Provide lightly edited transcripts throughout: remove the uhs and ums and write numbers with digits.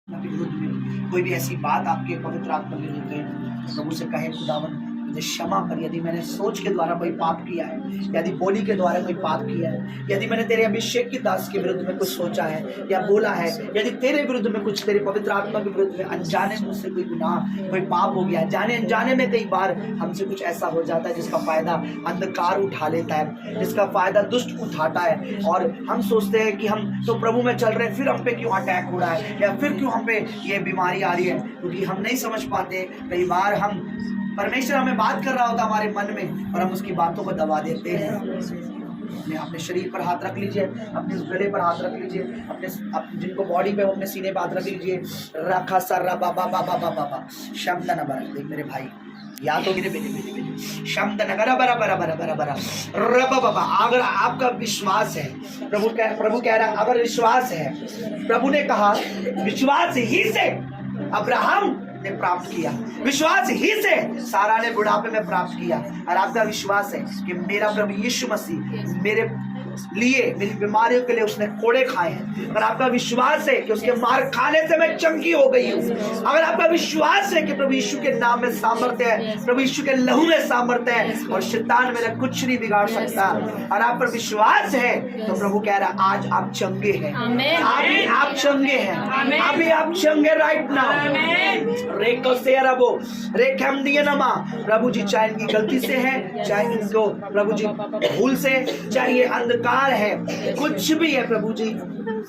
आपके विरुद्ध में कोई भी ऐसी बात आपके पवित्र आत्मा के विरुद्ध है, प्रभु से कहे खुदावन मुझे क्षमा कर, यदि मैंने सोच के द्वारा कोई पाप किया है, यदि बोली के द्वारा कोई पाप किया है, यदि मैंने तेरे अभिषेक की दास के विरुद्ध में कुछ सोचा है या बोला है, यदि तेरे विरुद्ध में कुछ, तेरे पवित्र आत्मा के विरुद्ध में अनजाने में मुझसे कोई गुनाह, कोई पाप हो गया है, जाने अनजाने में कई बार हमसे कुछ ऐसा हो जाता है जिसका फायदा अंधकार उठा लेता है, जिसका फायदा दुष्ट उठाता है, और हम सोचते हैं कि हम तो प्रभु में चल रहे हैं, फिर हम पे क्यों अटैक हो रहा है या फिर क्यों हम पे ये बीमारी आ रही है, क्योंकि हम नहीं समझ पाते। कई बार हम परमेश्वर हमें बात कर रहा होता हमारे मन में और हम उसकी बातों को दबा देते हैं। अपने शरीर पर हाथ रख लीजिए, अपने गले पर हाथ रख लीजिए, अपने जिनको बॉडी पे अपने सीने पर हाथ रख लीजिए। रखा सर बाबा बाबा बाबा शब्द न बरा, देख मेरे भाई, या तो मेरे बेटे शब्द नगरा बरा बरा बरा बरा बरा रब बाबा। अगर आपका विश्वास है, प्रभु कह रहा है अगर विश्वास है, प्रभु ने कहा विश्वास ही से अब्राहम ने प्राप्त किया, विश्वास ही से सारा ने बुढ़ापे में प्राप्त किया। और आपका विश्वास है कि मेरा प्रभु यीशु मसीह मेरे लिए, मेरी बीमारियों के लिए उसने कोड़े खाए हैं, अगर आपका विश्वास है कि उसके मार खाने से मैं चंगी हो गई हूँ, अगर आपका विश्वास है कि प्रभु यीशु के नाम में सामर्थ्य है, प्रभु यीशु के लहू में सामर्थ्य है और शैतान मेरा कुछ नहीं बिगाड़ सकता, और आप पर विश्वास है, तो प्रभु कह रहा है आज आप चंगे हैं, अभी आप चंगे हैं, अभी आप चंगे राइट नाउ। रेको से अरबो रेखम दिए नमा, प्रभु जी चाहे इनकी गलती से है, चाहे इनको प्रभु जी भूल से, चाहे ये अंधकार है, कुछ भी है प्रभु जी,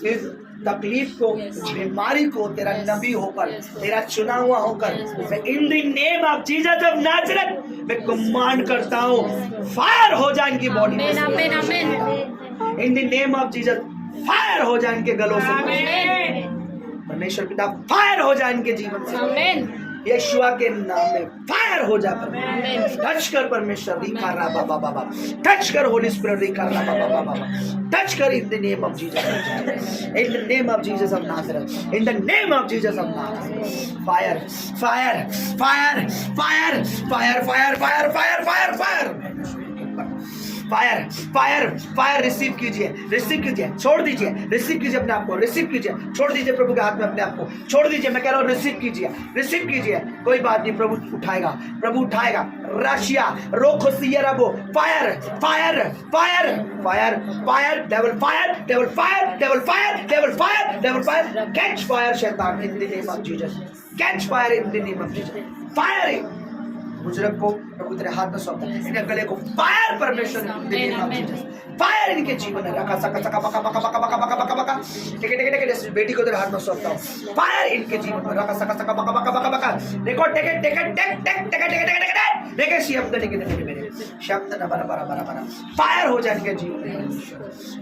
इस तकलीफ को, बीमारी को तेरा नबी होकर, तेरा चुना हुआ होकर, मैं इन the name of Jesus of Nazareth मैं कमांड करता हूँ, फायर हो जाए इनकी बॉडी में, इन the name of Jesus fire हो जाए इनके गलों से, परमेश्वर पिता फायर हो जाए इनके जीवन से, यीशुआ के नाम में फायर हो जा। टच कर परमेश्वर, रिका रा बाबा बाबा, टच कर होली स्पिरिट, रिका रा बाबा बाबा, टच कर इन the name of Jesus, in the name of Jesus of Nazareth, in the name of Jesus of Nazareth. Fire fire fire fire fire fire fire fire fire fire fire fire fire receive कीजिए, receive कीजिए, छोड़ दीजिए, receive कीजिए अपने आप को, receive कीजिए, छोड़ दीजिए प्रभु के हाथ में अपने आप को, छोड़ दीजिए, मैं कह रहा हूँ रिसीव कीजिए, रिसीव कीजिए, कोई बात नहीं, प्रभु उठाएगा, प्रभु उठाएगा। रशिया रोको सियरबो, fire fire fire fire fire, devil fire, devil fire, devil fire, devil fire, devil fire, catch fire शैतान in the name of Jesus, catch fire in the name of Jesus, fire बुजुर्ग को प्रभु तेरे हाथ में सौंपता, इनके गले को फायर परमेश्वर फायर इनके जीवन में रखा सका सका बका बका बका बका बका बका बका टिके टिके टिके बेटी को तेरे हाथ में सौंपता हूँ, फायर इनके जीवन में रखा सका सका बका बका बका बका देखो टिके टिके टिक टिक टिके टिके टिके टिके देखे शब्द टिके टिके मेरे शब्द न बरा बरा बरा बरा फायर हो जाए इनके जीवन में।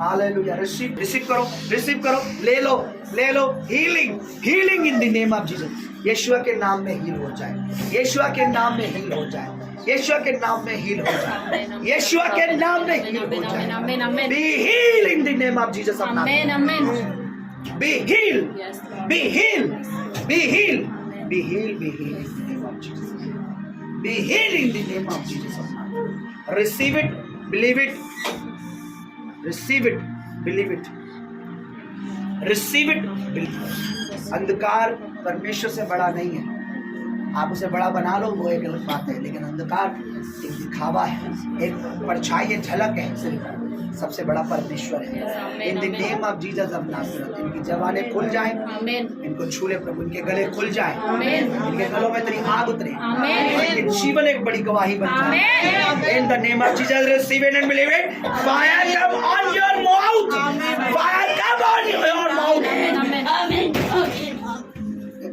हालेलुया। रिसीव रिसीव करो, रिसीव करो, ले लो, ले लो, healing healing in the name of Jesus, Yeshu के नाम में हील हो जाए, यीशु के नाम में हील हो जाए, यीशु के नाम में हील हो जाए, यीशु के नाम में हील हो जाए। Be heal in the name of Jesus of Nazareth, be heal, be heal, be heal, be heal, be heal in the name of Jesus, be heal in the name of Jesus of Nazareth. Receive it, believe it, receive it, believe it, receive it, believe it. अंधकार परमेश्वर से बड़ा नहीं है, आप उसे बड़ा बना लो वो एक अलग बात है, लेकिन अंधकार एक दिखावा है, एक परछाई है, झलक है, सिर्फ सबसे बड़ा परमेश्वर है। इन the name of Jesus of Nazareth इनकी जवाने खुल जाए, इनको छूले प्रभु, इनके गले खुल जाए, इनके गलों में तेरी आग उतरे, इनके जीवन एक बड़ी गवाही बन जाए। In the name of Jesus receive it and believe it. Fire come on your mouth, fire come on your mouth,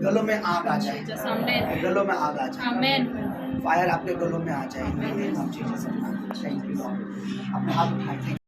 गलों में आग आ जाए, गलों में आग आ जाए, फायर आपके गलों में आ जाए। Thank you Lord. अपने हाथ उठाएं।